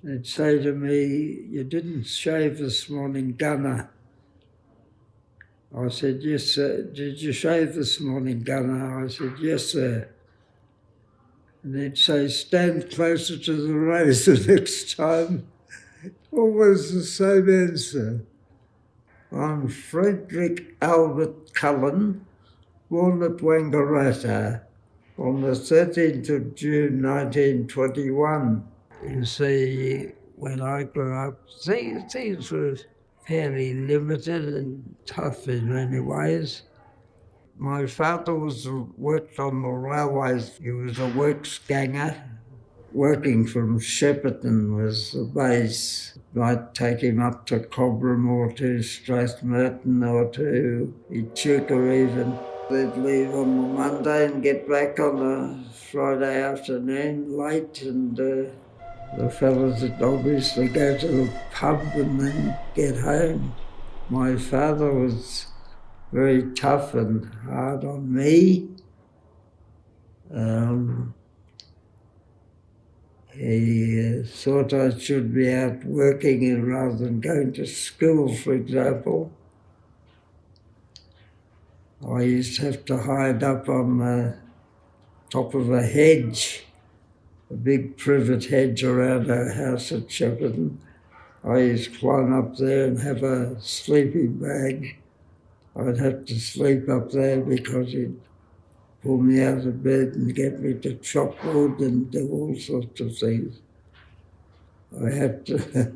They'd say to me, "You didn't shave this morning, Gunner." I said, "Yes, sir." "Did you shave this morning, Gunner?" I said, "Yes, sir." And they'd say, "Stand closer to the razor next time." Always the same answer. I'm Frederick Albert Cullen, born at Wangaratta on the 13th of June 1921. You see, when I grew up, things were fairly limited and tough in many ways. My father worked on the railways. He was a works ganger. Working from Shepparton was the base. Might take him up to Cobram or to Strathmerton or to Echuca even. They'd leave on the Monday and get back on the Friday afternoon late, and the fellas would obviously go to the pub and then get home. My father was very tough and hard on me. He thought I should be out working rather than going to school, for example. I used to have to hide up on the top of a hedge, a big privet hedge around our house at Shepparton. I used to climb up there and have a sleeping bag. I'd have to sleep up there because he'd pull me out of bed and get me to chop wood and do all sorts of things. I had to,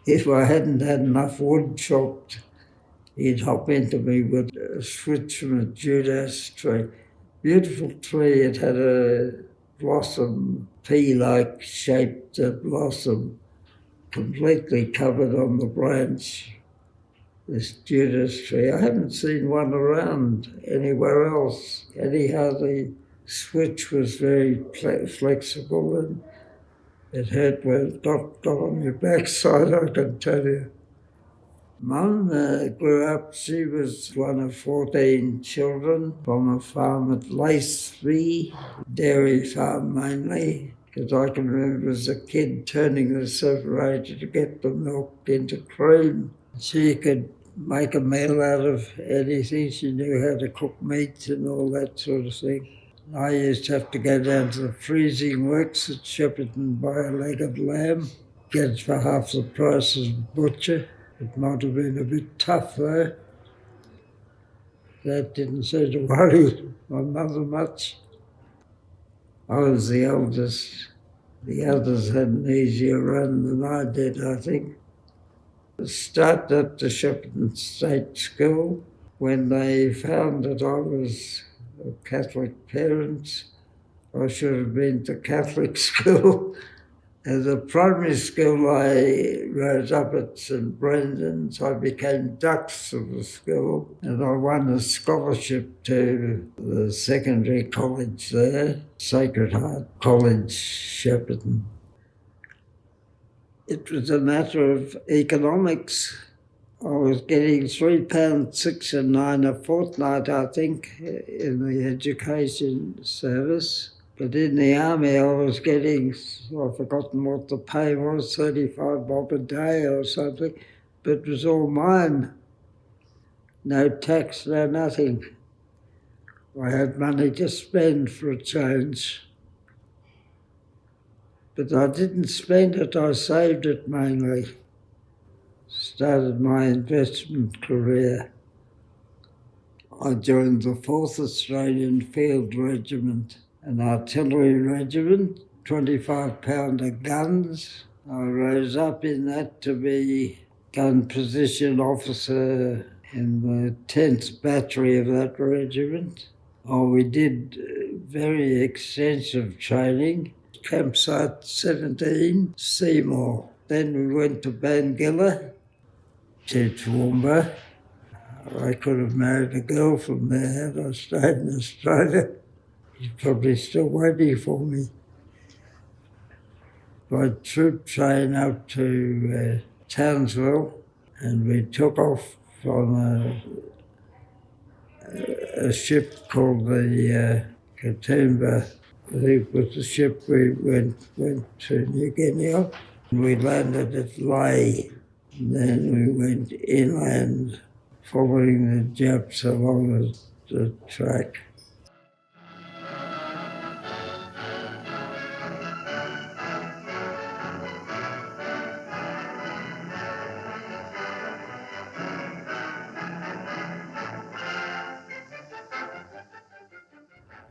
if I hadn't had enough wood chopped, he'd hop into me with a switch from a Judas tree. Beautiful tree, it had a blossom, pea-like shaped blossom, completely covered on the branch. This Judas tree. I haven't seen one around anywhere else. Anyhow, the switch was very flexible and it hurt when it got on your backside, I can tell you. Mum grew up, she was one of 14 children from a farm at Laceby, dairy farm mainly, because I can remember as a kid turning the separator to get the milk into cream. She could make a meal out of anything. She knew how to cook meat and all that sort of thing. I used to have to go down to the freezing works at Shepparton and buy a leg of lamb, get it for half the price as a butcher. It might have been a bit tough though. That didn't seem to worry my mother much. I was the eldest. The others had an easier run than I did, I think. Started at the Shepparton State School. When they found that I was of Catholic parents, I should have been to Catholic school. As a primary school, I rose up at St Brendan's. I became dux of the school, and I won a scholarship to the secondary college there, Sacred Heart College, Shepparton. It was a matter of economics. I was getting £3.6 and 9 a fortnight, I think, in the education service. But in the army, I was getting, I've forgotten what the pay was, 35 bob a day or something, but it was all mine. No tax, no nothing. I had money to spend for a change. But I didn't spend it, I saved it mainly. Started my investment career. I joined the 4th Australian Field Regiment, an artillery regiment, 25-pounder guns. I rose up in that to be gun position officer in the 10th battery of that regiment. We did very extensive training. Campsite 17, Seymour. Then we went to Bangilla, to Toowoomba. I could have married a girl from there had I stayed in Australia. She's probably still waiting for me. By troop train up to Townsville, and we took off from a ship called the Katoomba. I think it was the ship we went to New Guinea. We landed at Ley, and then we went inland, following the Japs along the track.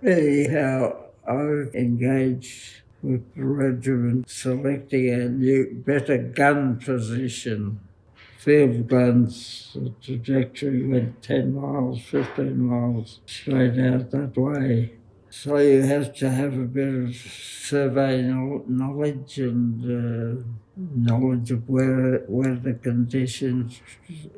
Anyhow, I engaged with the regiment selecting a new, better gun position. Field guns, the trajectory went 10 miles, 15 miles straight out that way. So you have to have a bit of survey knowledge and knowledge of weather conditions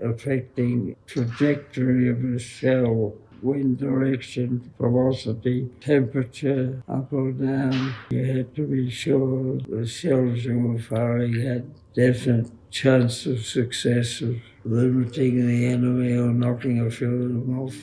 affecting trajectory of a shell, wind direction, velocity, temperature, up or down. You had to be sure the shells you were firing had definite chance of success of limiting the enemy or knocking a few of them off.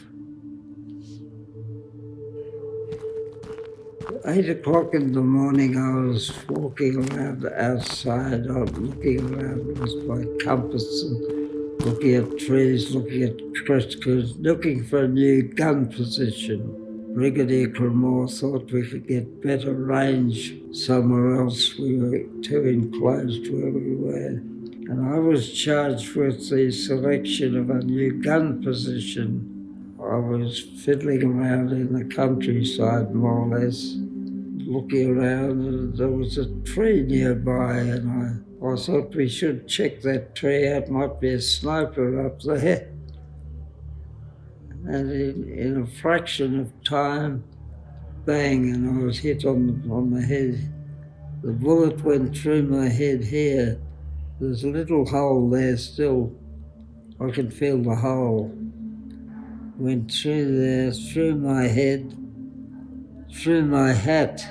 8 o'clock in the morning, I was walking around outside, looking around with my compass and looking at trees, looking at crestals, looking for a new gun position. Brigadier Cremore thought we could get better range somewhere else. We were too enclosed where we were. And I was charged with the selection of a new gun position. I was fiddling around in the countryside, more or less, looking around, and there was a tree nearby, and I thought we should check that tree out. Might be a sniper up there. And in a fraction of time, bang, and I was hit on the head. The bullet went through my head here. There's a little hole there still. I can feel the hole. Went through there, through my head, through my hat.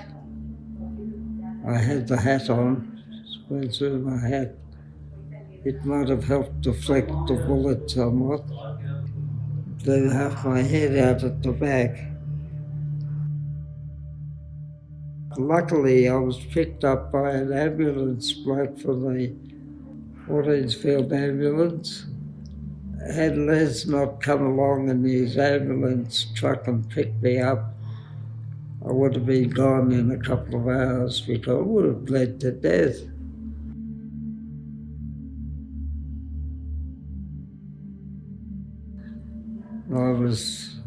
I had the hat on, went through my hat. It might have helped deflect the bullet somewhat. Blew half my head out at the back. Luckily, I was picked up by an ambulance bloke from the Watersfield ambulance. Had Les not come along in his ambulance truck and picked me up, I would have been gone in a couple of hours because I would have bled to death. I was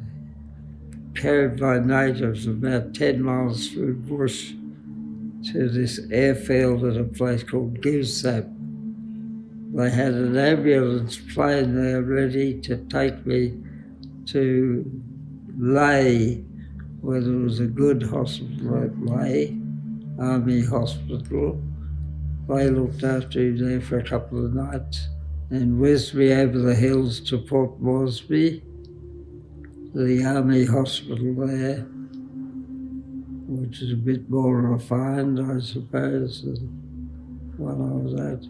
carried by natives about 10 miles through bush to this airfield at a place called Guinea. They had an ambulance plane there ready to take me to Ley, where there was a good hospital at Ley, Army Hospital. They looked after me there for a couple of nights and whizzed me over the hills to Port Moresby, the Army Hospital there, which is a bit more refined, I suppose, than one I was at.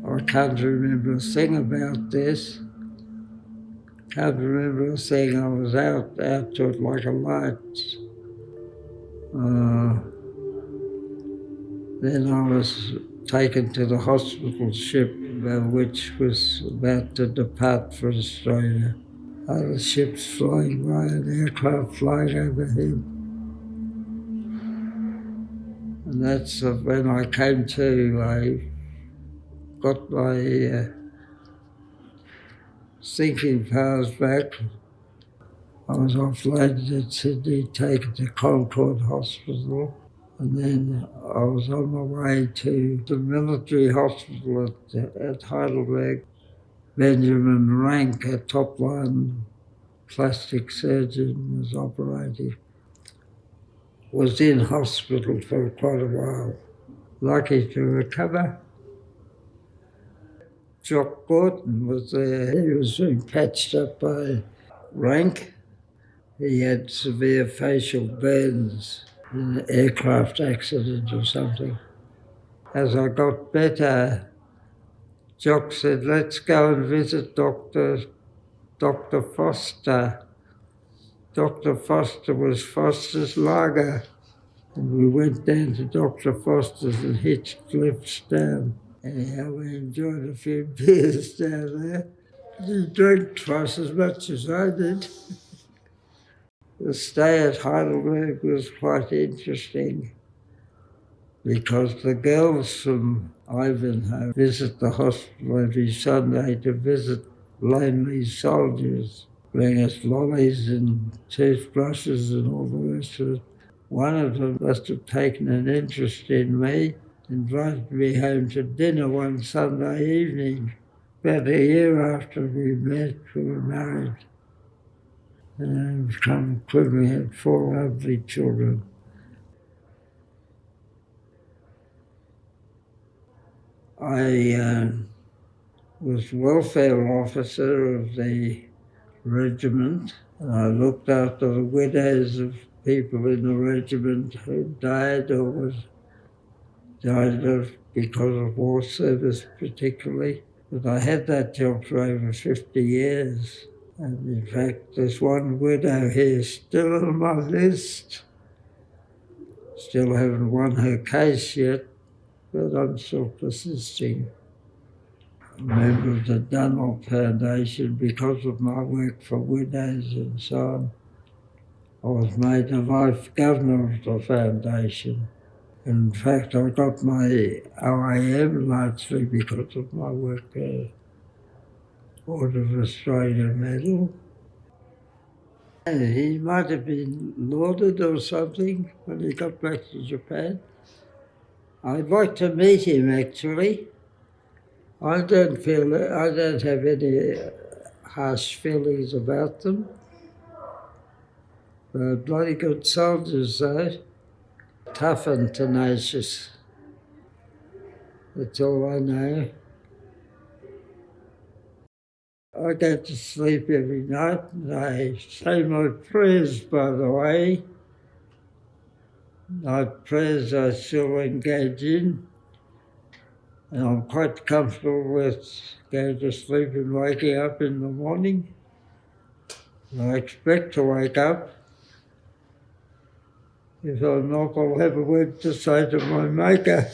I can't remember a thing about this. Can't remember a thing. I was out to it like a light. Then I was taken to the hospital ship, which was about to depart for Australia. Other ships flying by, an aircraft flying overhead. And that's when I came to. I got my thinking powers back. I was offloaded at Sydney, taken to Concord Hospital, and then I was on my way to the military hospital at Heidelberg. Benjamin Rank, a top-line plastic surgeon, was operating. Was in hospital for quite a while. Lucky to recover. Jock Gordon was there. He was being patched up by Rank. He had severe facial burns in an aircraft accident or something. As I got better, Jock said, let's go and visit Dr. Foster. Dr. Foster was Foster's Lager, And we went down to Dr. Foster's and hitched lifts down. Anyhow, we enjoyed a few beers down there. He drank twice as much as I did. The stay at Heidelberg was quite interesting because the girls from Ivanhoe visit the hospital every Sunday to visit lonely soldiers, bring us lollies and toothbrushes and all the rest of it. One of them must have taken an interest in me, invited me home to dinner one Sunday evening. About a year after we met, we were married. And become quickly had 4 lovely children. I was welfare officer of the regiment, and I looked after the widows of people in the regiment who died or died of because of war service particularly. But I had that job for over 50 years. And in fact, there's one widow here still on my list. Still haven't won her case yet, but I'm still persisting. A member of the Dunlop Foundation because of my work for widows and so on. I was made a life governor of the foundation. In fact, I got my OAM largely because of my work there. Order of Australia Medal. He might have been lauded or something when he got back to Japan. I'd like to meet him actually. I don't have any harsh feelings about them. They're bloody good soldiers though. Tough and tenacious. That's all I know. I go to sleep every night and I say my prayers, by the way. My prayers I still engage in. And I'm quite comfortable with going to sleep and waking up in the morning. I expect to wake up. If I'm not, I'll have a word to say to my maker.